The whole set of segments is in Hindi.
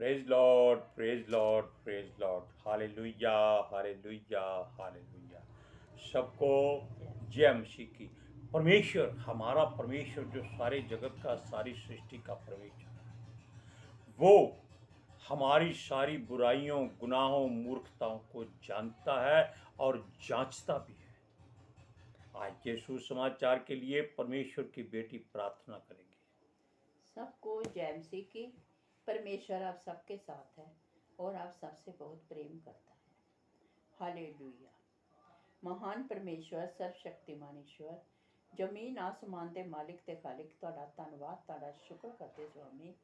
Praise Lord, praise Lord, praise Lord. Hallelujah, hallelujah, hallelujah. सबको जय मसीह की। परमेश्वर, हमारा परमेश्वर जो सारे जगत का, सारी सृष्टि का परमेश्वर है, वो हमारी सारी बुराइयों, गुनाहों, मूर्खताओं को जानता है और जांचता भी है। आज के सुसमाचार के लिए परमेश्वर की बेटी प्रार्थना करेंगे। सबको जय मसीह की। परमेश्वर आप सबके साथ है और आप सबसे बहुत प्रेम करता है। हालेलुया। महान परमेश्वर, सर्वशक्तिमान ईश्वर, जमीन आसमान दे मालिक ते खालिक, तुहाडा धन्नवाद, तुहाडा शुक्र करते स्वामी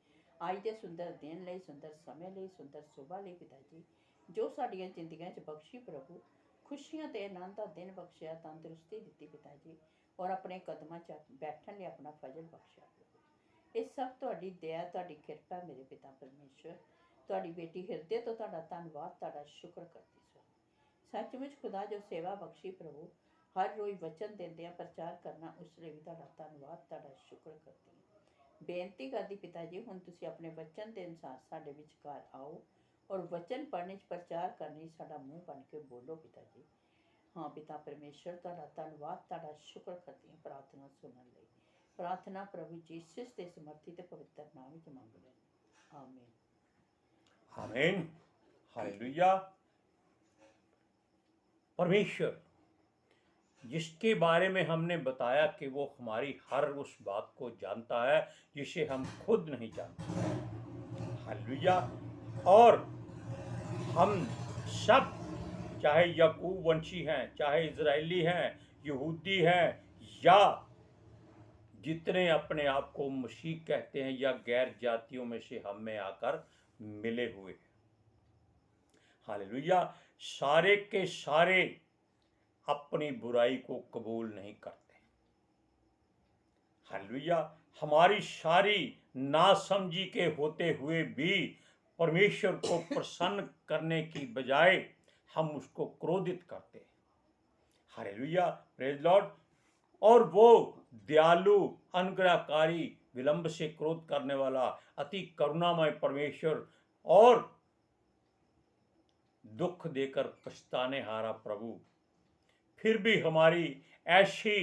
अज दे सुंदर दिन लई, सुंदर समय लई, सुंदर सुबह लई पिता जी, जो साडियां जिंदगियां च बख्शी प्रभु, खुशियां ते आनंद दा दिन बख्शिया, तंदुरुस्ती दित्ती पिता जी, और अपने कदमां च बैठण लई अपना फजल बख्शिया प्रभु। ਇਹ ਸਭ ਤੁਹਾਡੀ ਦਇਆ, ਤੁਹਾਡੀ ਕਿਰਪਾ ਮੇਰੇ ਪਿਤਾ ਪਰਮੇਸ਼ਵਰ। ਤੁਹਾਡੀ ਬੇਟੀ ਹਿਰਦੇ ਤੋਂ ਤੁਹਾਡਾ ਧੰਨਵਾਦ, ਤੁਹਾਡਾ ਸ਼ੁਕਰ ਕਰਦੀ ਸੋ। ਸੱਚਮੁੱਚ ਖੁਦਾ ਜੋ ਸੇਵਾ ਬਖਸ਼ੀ ਪ੍ਰਭੂ, ਹਰ ਰੋਜ਼ ਵਚਨ ਦਿੰਦਿਆਂ ਪ੍ਰਚਾਰ ਕਰਨਾ, ਉਸ ਲਈ ਵੀ ਤੁਹਾਡਾ ਧੰਨਵਾਦ, ਤੁਹਾਡਾ ਸ਼ੁਕਰ ਕਰਦੀ ਹਾਂ। ਬੇਨਤੀ ਕਰਦੀ ਪਿਤਾ ਜੀ, ਹੁਣ ਤੁਸੀਂ ਆਪਣੇ ਵਚਨ ਦੇ ਅਨੁਸਾਰ ਸਾਡੇ ਵਿਚਕਾਰ ਆਓ ਔਰ ਵਚਨ ਪੜ੍ਹਨੇ 'ਚ, ਪ੍ਰਚਾਰ ਕਰਨੀ ਸਾਡਾ ਮੂੰਹ ਬਣ ਕੇ ਬੋਲੋ ਪਿਤਾ ਜੀ। ਹਾਂ ਪਿਤਾ ਪਰਮੇਸ਼ਵਰ, ਤੁਹਾਡਾ ਧੰਨਵਾਦ, ਤੁਹਾਡਾ ਸ਼ੁਕਰ ਕਰਦੀ ਹਾਂ ਪ੍ਰਾਰਥਨਾ ਸੁਣਨ ਲਈ। प्रार्थना प्रभु जीसस के समर्थित पवित्र नाम में मांग लें, आमीन। आमीन, हालेलुया। परमेश्वर जिसके बारे में हमने बताया कि वो हमारी हर उस बात को जानता है जिसे हम खुद नहीं जानते। हालेलुया। और हम सब, चाहे याकूब वंशी हैं, चाहे इजरायली हैं, यहूदी हैं, या जितने अपने आप को मसीह कहते हैं, या गैर जातियों में से हम में आकर मिले हुए हैं। हालेलुया। सारे के सारे अपनी बुराई को कबूल नहीं करते। हालेलुया। हमारी सारी नासमझी के होते हुए भी परमेश्वर को प्रसन्न करने की बजाय हम उसको क्रोधित करते हैं। Hallelujah, praise Lord. और वो दयालु, अनुग्रहकारी, विलंब से क्रोध करने वाला, अति करुणामय परमेश्वर और दुख देकर पछताने हारा प्रभु फिर भी हमारी ऐसी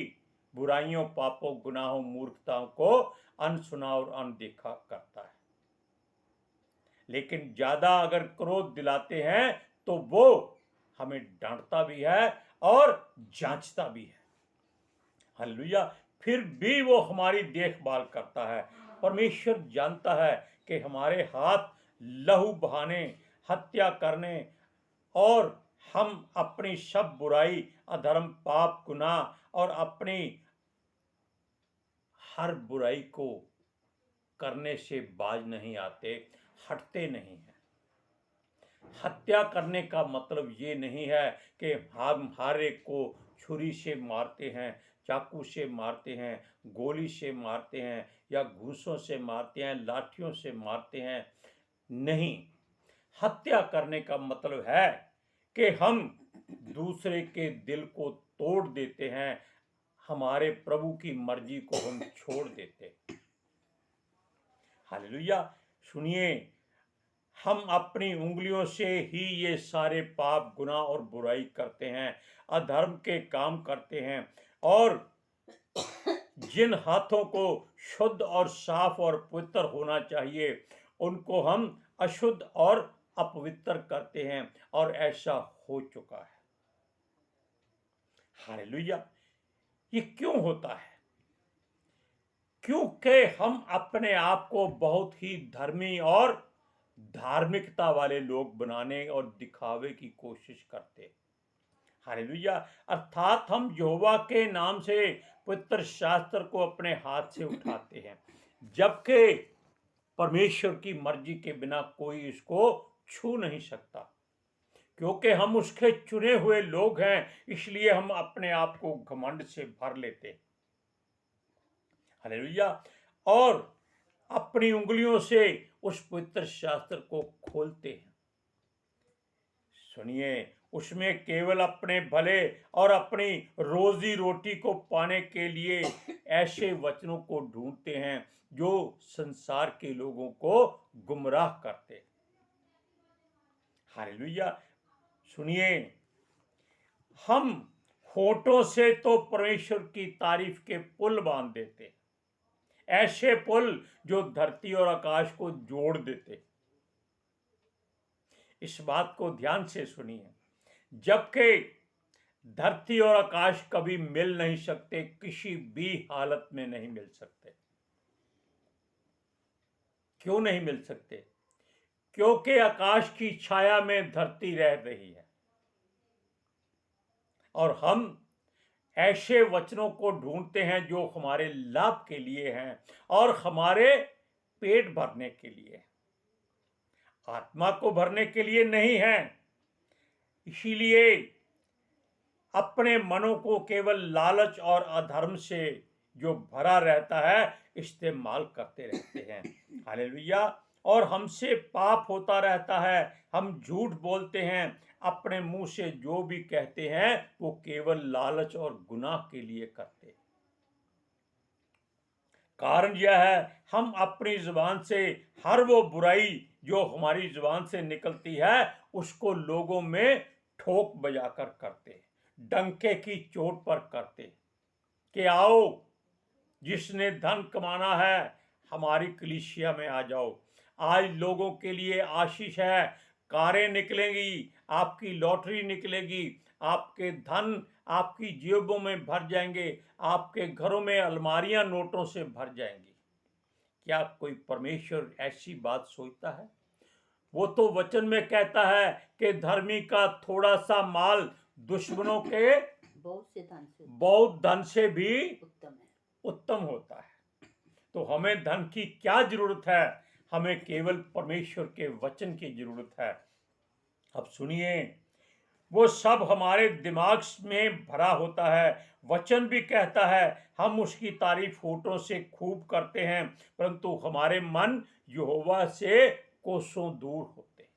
बुराइयों, पापों, गुनाहों, मूर्खताओं को अनसुना और अनदेखा करता है। लेकिन ज्यादा अगर क्रोध दिलाते हैं तो वो हमें डांटता भी है और जांचता भी है। हालेलुया। फिर भी वो हमारी देखभाल करता है। परमेश्वर जानता है कि हमारे हाथ लहू बहाने, हत्या करने और हम अपनी सब बुराई, अधर्म, पाप, गुनाह और अपनी हर बुराई को करने से बाज नहीं आते, हटते नहीं हैं। हत्या करने का मतलब ये नहीं है कि हम हर एक को छुरी से मारते हैं, चाकू से मारते हैं, गोली से मारते हैं, या घूसों से मारते हैं, लाठियों से मारते हैं। नहीं, हत्या करने का मतलब है कि हम दूसरे के दिल को तोड़ देते हैं, हमारे प्रभु की मर्जी को हम छोड़ देते। हालेलुया। सुनिए, हम अपनी उंगलियों से ही ये सारे पाप, गुनाह और बुराई करते हैं, अधर्म के काम करते हैं, और जिन हाथों को शुद्ध और साफ और पवित्र होना चाहिए उनको हम अशुद्ध और अपवित्र करते हैं, और ऐसा हो चुका है। हालेलुया। ये क्यों होता है? क्योंकि हम अपने आप को बहुत ही धर्मी और धार्मिकता वाले लोग बनाने और दिखावे की कोशिश करते। हालेलुया। अर्थात हम यहोवा के नाम से पवित्र शास्त्र को अपने हाथ से उठाते हैं, जबकि परमेश्वर की मर्जी के बिना कोई इसको छू नहीं सकता। क्योंकि हम उसके चुने हुए लोग हैं, इसलिए हम अपने आप को घमंड से भर लेते हैं। हालेलुया। और अपनी उंगलियों से उस पवित्र शास्त्र को खोलते हैं। सुनिए, उसमें केवल अपने भले और अपनी रोजी रोटी को पाने के लिए ऐसे वचनों को ढूंढते हैं जो संसार के लोगों को गुमराह करते। हालेलुया। सुनिए, हम होठों से तो परमेश्वर की तारीफ के पुल बांध देते, ऐसे पुल जो धरती और आकाश को जोड़ देते। इस बात को ध्यान से सुनिए, जबकि धरती और आकाश कभी मिल नहीं सकते, किसी भी हालत में नहीं मिल सकते। क्यों नहीं मिल सकते? क्योंकि आकाश की छाया में धरती रह रही है और हम ऐसे वचनों को ढूंढते हैं जो हमारे लाभ के लिए हैं और हमारे पेट भरने के लिए, आत्मा को भरने के लिए नहीं है। इसीलिए अपने मनों को केवल लालच और अधर्म से जो भरा रहता है इस्तेमाल करते रहते हैं। हालेलुया। और हमसे पाप होता रहता है, हम झूठ बोलते हैं, अपने मुंह से जो भी कहते हैं वो केवल लालच और गुनाह के लिए करते हैं। कारण यह है, हम अपनी जुबान से हर वो बुराई जो हमारी जुबान से निकलती है उसको लोगों में ठोक बजाकर करते, डंके की चोट पर करते कि आओ, जिसने धन कमाना है हमारी कलीसिया में आ जाओ। आज लोगों के लिए आशीष है, कारें निकलेंगी, आपकी लॉटरी निकलेगी, आपके धन आपकी जेबों में भर जाएंगे, आपके घरों में अलमारियां नोटों से भर जाएंगी। क्या कोई परमेश्वर ऐसी बात सोचता है? वो तो वचन में कहता है कि धर्मी का थोड़ा सा माल दुश्मनों के बहुत धन से भी उत्तम होता है। तो हमें धन की क्या जरूरत है? हमें केवल परमेश्वर के वचन की जरूरत है। अब सुनिए, वो सब हमारे दिमाग में भरा होता है। वचन भी कहता है हम उसकी तारीफ होठों से खूब करते हैं, परंतु हमारे मन यहोवा से कोसों दूर होते हैं।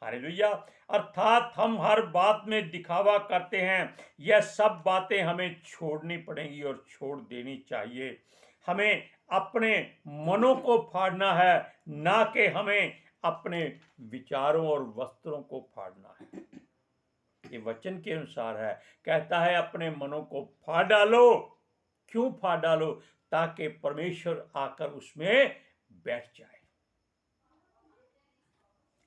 हालेलुया। अर्थात हम हर बात में दिखावा करते हैं। यह सब बातें हमें छोड़नी पड़ेंगी और छोड़ देनी चाहिए। हमें अपने मनों को फाड़ना है, ना कि हमें अपने विचारों और वस्त्रों को फाड़ना है। ये वचन के अनुसार है, कहता है अपने मनों को फाड़ डालो। क्यों फाड़ डालो? ताकि परमेश्वर आकर उसमें बैठ जाए।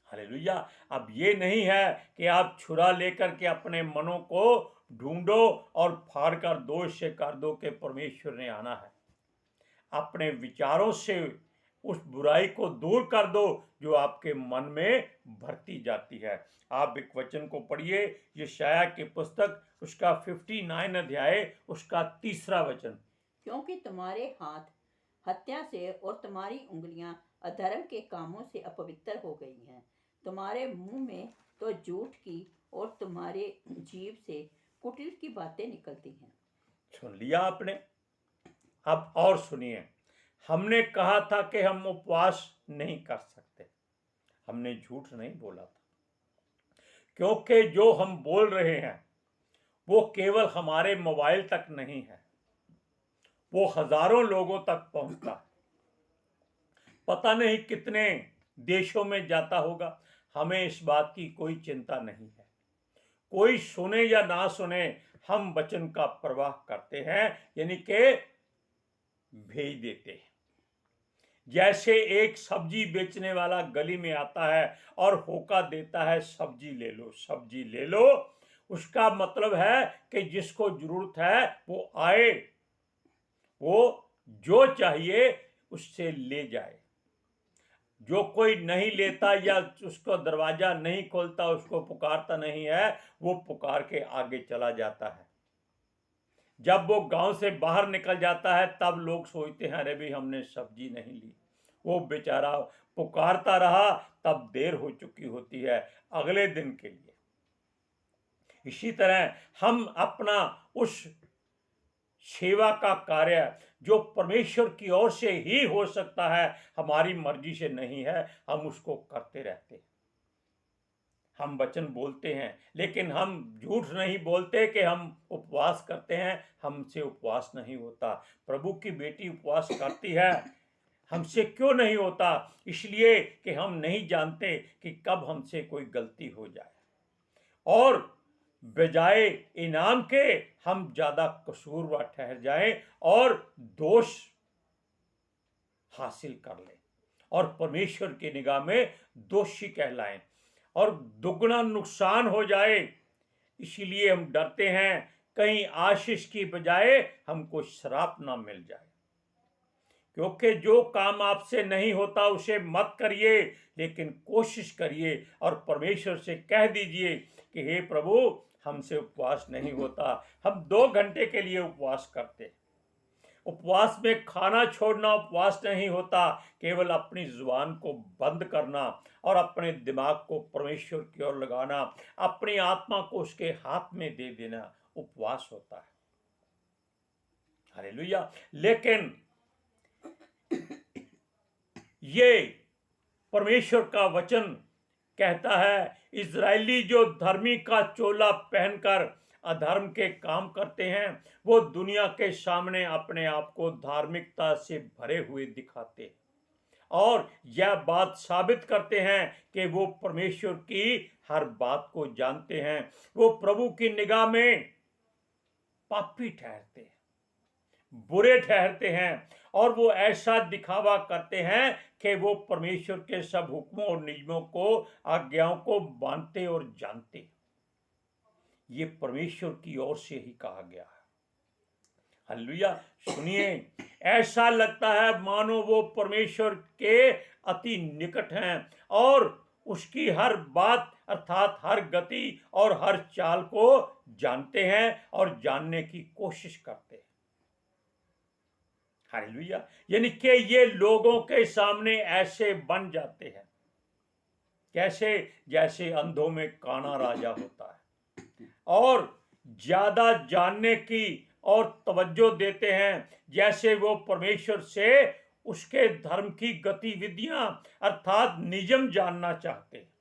हालेलुया। अब ये नहीं है कि आप छुरा लेकर के अपने मनों को ढूंढो और फाड़ कर दो, इससे कर दो कि परमेश्वर ने आना है। अपने विचारों से उस बुराई को दूर कर दो जो आपके मन में भरती जाती है। आप एक वचन को पढ़िए, यशायाह की पुस्तक उसका 59 अध्याय उसका 3 वचन। क्योंकि तुम्हारे हाथ हत्या से और तुम्हारी उंगलियां अधर्म के कामों से अपवित्र हो गई हैं। तुम्हारे मुंह में तो झूठ की और तुम्हारे जीभ से कुटिल की बातें निकलती हैं। सुन लिया आपने? अब और सुनिए, हमने कहा था कि हम उपवास नहीं कर सकते। हमने झूठ नहीं बोला था, क्योंकि जो हम बोल रहे हैं वो केवल हमारे मोबाइल तक नहीं है, वो हजारों लोगों तक पहुंचता है। पता नहीं कितने देशों में जाता होगा। हमें इस बात की कोई चिंता नहीं है। कोई सुने या ना सुने, हम वचन का प्रवाह करते हैं, यानी कि भेज देते हैं। जैसे एक सब्जी बेचने वाला गली में आता है और होका देता है, सब्जी ले लो, सब्जी ले लो। उसका मतलब है कि जिसको जरूरत है वो आए, वो जो चाहिए उससे ले जाए। जो कोई नहीं लेता या उसको दरवाजा नहीं खोलता, उसको पुकारता नहीं है, वो पुकार के आगे चला जाता है। जब वो गांव से बाहर निकल जाता है तब लोग सोचते हैं अरे भी हमने सब्जी नहीं ली। वो बेचारा पुकारता रहा, तब देर हो चुकी होती है अगले दिन के लिए। इसी तरह हम अपना उस सेवा का कार्य जो परमेश्वर की ओर से ही हो सकता है, हमारी मर्जी से नहीं है, हम उसको करते रहते हैं। हम वचन बोलते हैं, लेकिन हम झूठ नहीं बोलते कि हम उपवास करते हैं। हमसे उपवास नहीं होता। प्रभु की बेटी उपवास करती है, हमसे क्यों नहीं होता? इसलिए कि हम नहीं जानते कि कब हमसे कोई गलती हो जाए और बजाय इनाम के हम ज्यादा कसूरवार ठहर जाएं और दोष हासिल कर लें और परमेश्वर की निगाह में दोषी कहलाएं और दुगना नुकसान हो जाए। इसीलिए हम डरते हैं कहीं आशीष की बजाय हमको श्राप ना मिल जाए। क्योंकि जो काम आपसे नहीं होता उसे मत करिए, लेकिन कोशिश करिए और परमेश्वर से कह दीजिए कि हे प्रभु, हमसे उपवास नहीं होता। हम 2 घंटे के लिए उपवास करते। उपवास में खाना छोड़ना उपवास नहीं होता, केवल अपनी जुबान को बंद करना और अपने दिमाग को परमेश्वर की ओर लगाना, अपनी आत्मा को उसके हाथ में दे देना उपवास होता है। हालेलुया। लेकिन ये परमेश्वर का वचन कहता है, इजरायली जो धर्मी का चोला पहनकर अधर्म के काम करते हैं, वो दुनिया के सामने अपने आप को धार्मिकता से भरे हुए दिखाते हैं और यह बात साबित करते हैं कि वो परमेश्वर की हर बात को जानते हैं। वो प्रभु की निगाह में पापी ठहरते हैं, बुरे ठहरते हैं और वो ऐसा दिखावा करते हैं कि वो परमेश्वर के सब हुक्मों और नियमों को, आज्ञाओं को मानते और जानते। ये परमेश्वर की ओर से ही कहा गया है। हालेलुया। सुनिए, ऐसा लगता है मानो वो परमेश्वर के अति निकट हैं और उसकी हर बात अर्थात हर गति और हर चाल को जानते हैं और जानने की कोशिश करते हैं। हालेलुया। यानी कि ये लोगों के सामने ऐसे बन जाते हैं, कैसे? जैसे अंधों में काना राजा होता है और ज्यादा जानने की और तवज्जो देते हैं, जैसे वो परमेश्वर से उसके धर्म की गतिविधियां अर्थात नियम जानना चाहते हैं।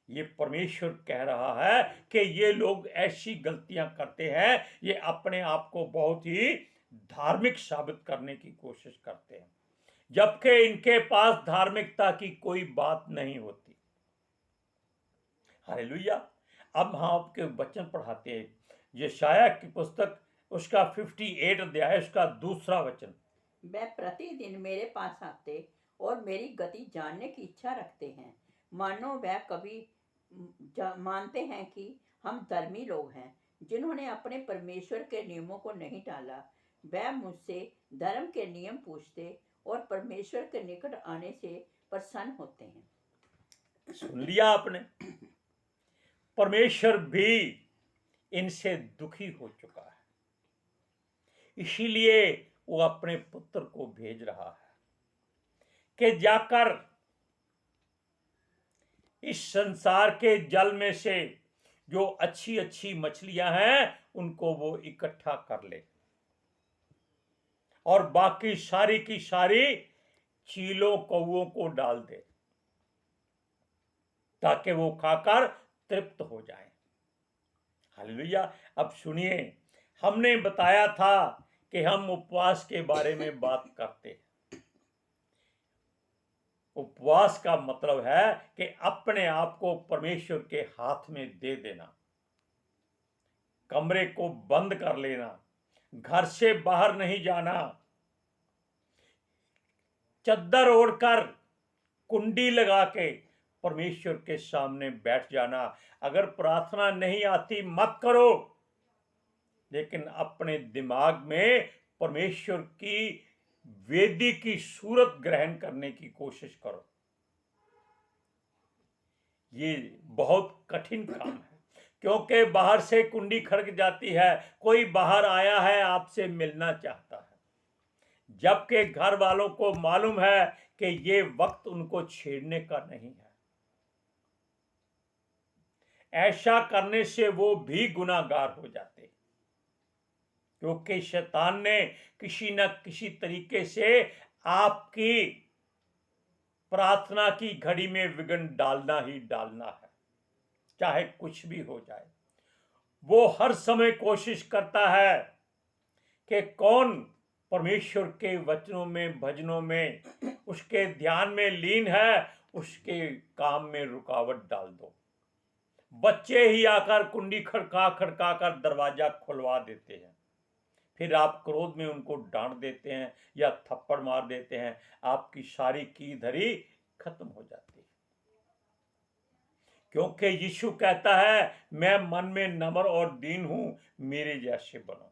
ये परमेश्वर कह रहा है कि ये लोग ऐसी गलतियां करते हैं, ये अपने आप को बहुत ही धार्मिक साबित करने की कोशिश करते हैं, जबकि इनके पास धार्मिकता की कोई बात नहीं होती। हालेलुया। अब हम आपके वचन पढ़ाते हैं, यशायाह की पुस्तक उसका 58 अध्याय उसका 2 वचन। वह प्रतिदिन मेरे पास आते और मेरी गति जानने की इच्छा रखते हैं, मानो वह कभी मानते हैं कि हम धर्मी लोग हैं, जिन्होंने अपने परमेश्वर के नियमों को नहीं टाला। वह मुझसे धर्म के नियम पूछते और परमेश्वर के निकट आने से प्रसन्न होते हैं। सुन लिया आपने? परमेश्वर भी इनसे दुखी हो चुका है, इसीलिए वो अपने पुत्र को भेज रहा है कि जाकर इस संसार के जल में से जो अच्छी अच्छी मछलियां हैं उनको वो इकट्ठा कर ले और बाकी सारी की सारी चीलों कौओं को डाल दे, ताकि वो खाकर तृप्त हो जाए। हालेलुया। अब सुनिए, हमने बताया था कि हम उपवास के बारे में बात करते हैं। उपवास का मतलब है कि अपने आप को परमेश्वर के हाथ में दे देना, कमरे को बंद कर लेना, घर से बाहर नहीं जाना, चद्दर ओढ़कर कुंडी लगा के परमेश्वर के सामने बैठ जाना। अगर प्रार्थना नहीं आती मत करो, लेकिन अपने दिमाग में परमेश्वर की वेदी की सूरत ग्रहण करने की कोशिश करो। ये बहुत कठिन काम है, क्योंकि बाहर से कुंडी खड़क जाती है, कोई बाहर आया है आपसे मिलना चाहता है, जबकि घर वालों को मालूम है कि ये वक्त उनको छेड़ने का नहीं है। ऐसा करने से वो भी गुनाहगार हो जाते, क्योंकि शैतान ने किसी न किसी तरीके से आपकी प्रार्थना की घड़ी में विघ्न डालना ही डालना है, चाहे कुछ भी हो जाए। वो हर समय कोशिश करता है कि कौन परमेश्वर के वचनों में, भजनों में, उसके ध्यान में लीन है, उसके काम में रुकावट डाल दो। बच्चे ही आकर कुंडी खड़का खड़का कर दरवाजा खुलवा देते हैं, फिर आप क्रोध में उनको डांट देते हैं या थप्पड़ मार देते हैं, आपकी सारी की धरी खत्म हो जाती है। क्योंकि यीशु कहता है, मैं मन में नम्र और दीन हूं, मेरे जैसे बनो।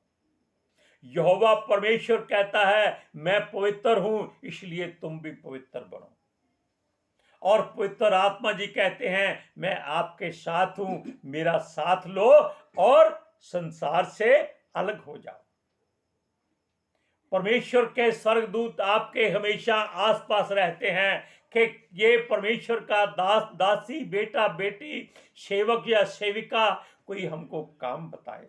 यहोवा परमेश्वर कहता है, मैं पवित्र हूं, इसलिए तुम भी पवित्र बनो। और पवित्र आत्मा जी कहते हैं, मैं आपके साथ हूं, मेरा साथ लो और संसार से अलग हो जाओ। परमेश्वर के स्वर्गदूत आपके हमेशा आसपास रहते हैं कि ये परमेश्वर का दास दासी, बेटा बेटी, सेवक या सेविका कोई हमको काम बताए,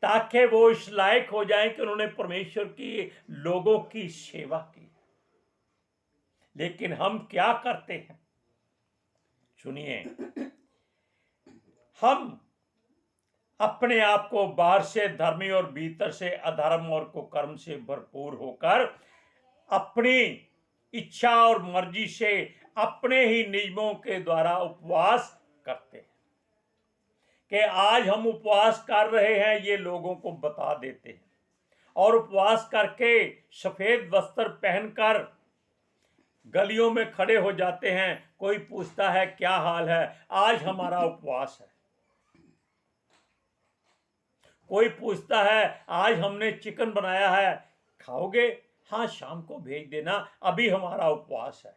ताकि वो इस लायक हो जाए कि उन्होंने परमेश्वर की लोगों की सेवा की। लेकिन हम क्या करते हैं? सुनिए, हम अपने आप को बाहर से धर्मी और भीतर से अधर्म और कुकर्म से भरपूर होकर अपनी इच्छा और मर्जी से अपने ही नियमों के द्वारा उपवास करते हैं कि आज हम उपवास कर रहे हैं, ये लोगों को बता देते हैं और उपवास करके सफेद वस्त्र पहनकर गलियों में खड़े हो जाते हैं। कोई पूछता है क्या हाल है, आज हमारा उपवास है। कोई पूछता है आज हमने चिकन बनाया है, खाओगे? हाँ, शाम को भेज देना, अभी हमारा उपवास है।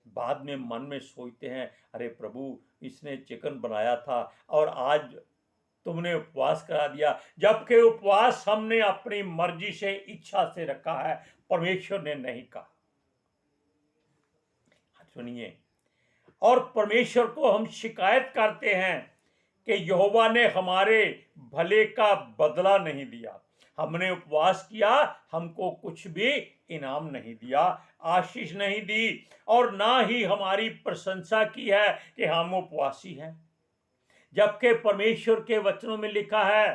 बाद में मन में सोचते हैं, अरे प्रभु, इसने चिकन बनाया था और आज तुमने उपवास करा दिया, जबकि उपवास हमने अपनी मर्जी से, इच्छा से रखा है, परमेश्वर ने नहीं कहा। सुनिए, और परमेश्वर को हम शिकायत करते हैं कि यहोवा ने हमारे भले का बदला नहीं दिया, हमने उपवास किया, हमको कुछ भी इनाम नहीं दिया, आशीष नहीं दी, और ना ही हमारी प्रशंसा की है कि हम उपवासी हैं। जबकि परमेश्वर के वचनों में लिखा है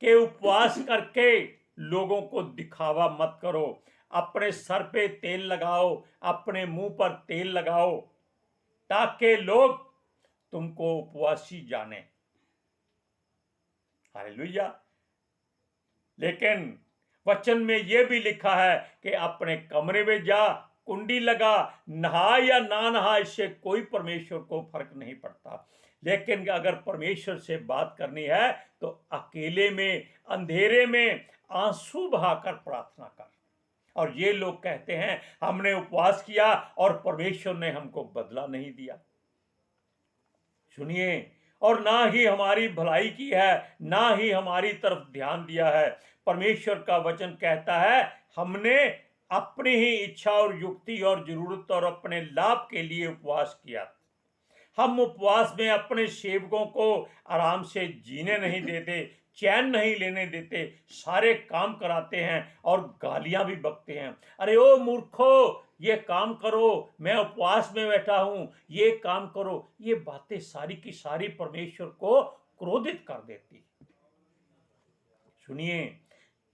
कि उपवास करके लोगों को दिखावा मत करो, अपने सर पे तेल लगाओ, अपने मुंह पर तेल लगाओ, ताकि लोग तुमको उपवासी जाने। हालेलुया। लेकिन वचन में यह भी लिखा है कि अपने कमरे में जा, कुंडी लगा, नहा या ना नहा, इससे कोई परमेश्वर को फर्क नहीं पड़ता। लेकिन अगर परमेश्वर से बात करनी है तो अकेले में, अंधेरे में आंसू बहाकर प्रार्थना कर। और ये लोग कहते हैं हमने उपवास किया और परमेश्वर ने हमको बदला नहीं दिया। सुनिए, और ना ही हमारी भलाई की है, ना ही हमारी तरफ ध्यान दिया है। परमेश्वर का वचन कहता है हमने अपनी ही इच्छा और युक्ति और जरूरत और अपने लाभ के लिए उपवास किया। हम उपवास में अपने सेवकों को आराम से जीने नहीं देते, चैन नहीं लेने देते, सारे काम कराते हैं और गालियां भी बकते हैं। अरे ओ मूर्खो, ये काम करो, मैं उपवास में बैठा हूं, ये काम करो। ये बातें सारी की सारी परमेश्वर को क्रोधित कर देती। सुनिए,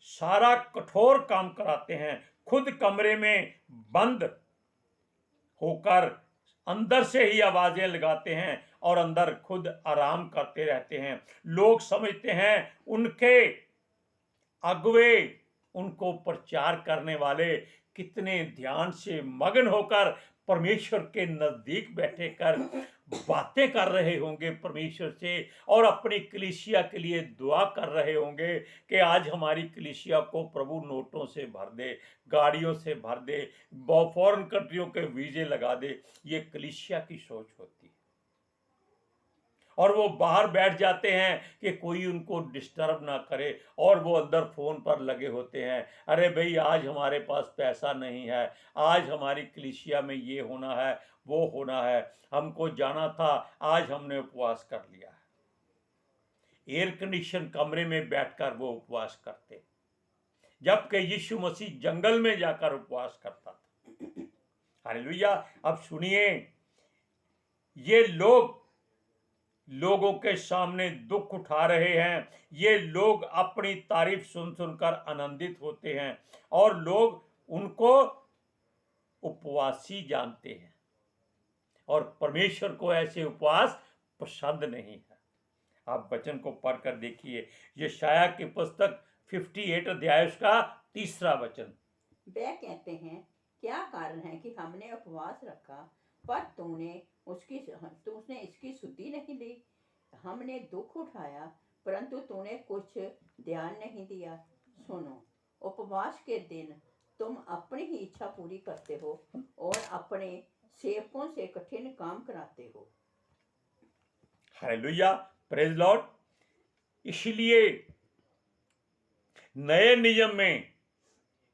सारा कठोर काम कराते हैं, खुद कमरे में बंद होकर अंदर से ही आवाजें लगाते हैं और अंदर खुद आराम करते रहते हैं। लोग समझते हैं उनके अगुवे, उनको प्रचार करने वाले कितने ध्यान से मगन होकर परमेश्वर के नजदीक बैठे कर बातें कर रहे होंगे परमेश्वर से, और अपनी कलीसिया के लिए दुआ कर रहे होंगे कि आज हमारी कलीसिया को प्रभु नोटों से भर दे, गाड़ियों से भर दे, फॉरेन कंट्रियों के वीजे लगा दे। ये कलीसिया की सोच होती है। और वो बाहर बैठ जाते हैं कि कोई उनको डिस्टर्ब ना करे, और वो अंदर फोन पर लगे होते हैं। अरे भाई, आज हमारे पास पैसा नहीं है, आज हमारी कलीसिया में ये होना है, वो होना है, हमको जाना था, आज हमने उपवास कर लिया है। एयर कंडीशन कमरे में बैठकर वो उपवास करते, जबकि यीशु मसीह जंगल में जाकर उपवास करता था। हालेलुया। अब सुनिए, ये लोग लोगों के सामने दुख उठा रहे हैं, ये लोग अपनी तारीफ सुन सुनकर आनंदित होते हैं और लोग उनको उपवासी जानते हैं और परमेश्वर को ऐसे उपवास पसंद नहीं है। आप वचन को पढ़कर देखिए, यशाया की पुस्तक 58 अध्याय उसका 3 वचन। वे कहते हैं, क्या कारण है कि हमने उपवास रखा पर तूने इसकी सुधि नहीं ली। हमने दुख उठाया परंतु तूने कुछ ध्यान नहीं दिया। सुनो, उपवास के दिन तुम अपनी ही इच्छा पूरी करते हो और अपने सेवकों से कठिन काम कराते हो। Hallelujah, praise Lord. इसलिए नए नियम में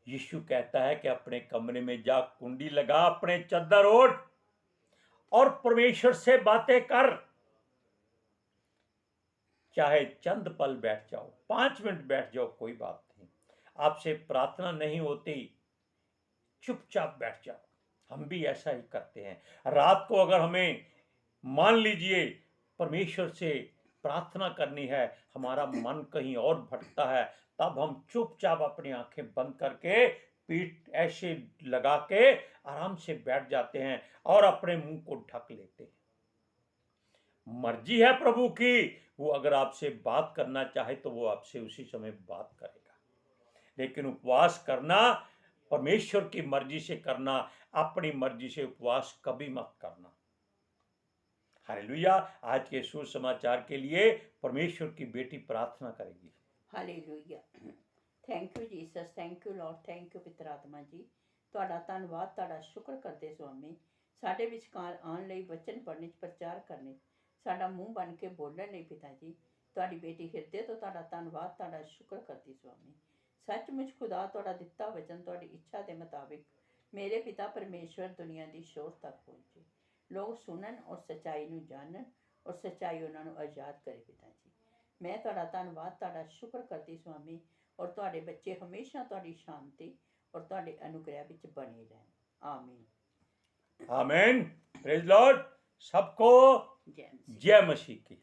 यीशु कहता है कि अपने कमरे में जा, कुंडी लगा, अपने चद्दर ओढ़ और परमेश्वर से बातें कर। चाहे चंद पल बैठ जाओ, 5 मिनट बैठ जाओ, कोई बात नहीं। आपसे प्रार्थना नहीं होती, चुपचाप बैठ जाओ। हम भी ऐसा ही करते हैं। रात को अगर हमें मान लीजिए परमेश्वर से प्रार्थना करनी है, हमारा मन कहीं और भटकता है, तब हम चुपचाप अपनी आंखें बंद करके पीठ ऐसे लगा के आराम से बैठ जाते हैं और अपने मुंह को ढक लेते हैं। मर्जी है प्रभु की, वो अगर आपसे बात करना चाहे तो वो आपसे उसी समय बात करेगा। लेकिन उपवास करना परमेश्वर की मर्जी से करना, अपनी मर्जी से उपवास कभी मत करना। हालेलुया। आज के सुसमाचार के लिए परमेश्वर की बेटी प्रार्थना करेगी। Hallelujah. Thank you Jesus, thank you Lord, thank you पितर आत्मा जी। ਤੁਹਾਡਾ ਧੰਨਵਾਦ, ਤੁਹਾਡਾ ਸ਼ੁਕਰ ਕਰਦੇ ਸੁਆਮੀ, ਸਾਡੇ ਵਿਚਕਾਰ ਆਉਣ ਲਈ, ਵਚਨ ਪੜ੍ਹਨ 'ਚ, ਪ੍ਰਚਾਰ ਕਰਨੇ, ਸਾਡਾ ਮੂੰਹ ਬਣ ਕੇ ਬੋਲਣ ਲਈ ਪਿਤਾ ਜੀ। ਤੁਹਾਡੀ ਬੇਟੀ ਹਿਰਦੇ ਤੋਂ ਤੁਹਾਡਾ ਧੰਨਵਾਦ, ਤੁਹਾਡਾ ਸ਼ੁਕਰ ਕਰਦੀ ਸੁਆਮੀ। ਸੱਚਮੁੱਚ ਖੁਦਾ ਤੁਹਾਡਾ ਦਿੱਤਾ ਵਚਨ ਤੁਹਾਡੀ ਇੱਛਾ ਦੇ ਮੁਤਾबिक ਮੇਰੇ ਪਿਤਾ ਪਰਮੇਸ਼ਵਰ ਦੁਨੀਆ ਦੀ ਸ਼ੋਰ ਤੱਕ ਪਹੁੰਚੇ, ਲੋਕ ਸੁਣਨ ਔਰ ਸੱਚਾਈ ਨੂੰ ਜਾਣਨ ਔਰ ਸੱਚਾਈ ਉਹਨਾਂ ਨੂੰ ਆਜ਼ਾਦ ਕਰੇ ਪਿਤਾ ਜੀ। ਮੈਂ ਤੁਹਾਡਾ ਧੰਨਵਾਦ, ਤੁਹਾਡਾ ਸ਼ੁਕਰ ਕਰਦੀ ਸੁਆਮੀ, ਔਰ ਤੁਹਾਡੇ ਬੱਚੇ ਹਮੇਸ਼ਾ ਤੁਹਾਡੀ ਸ਼ਾਂਤੀ और ਤੁਹਾਡੇ अनुग्रह ਵਿੱਚ बने रहन। आमीन। आमीन। Praise Lord. सबको जय मसीह। जय मसीह की।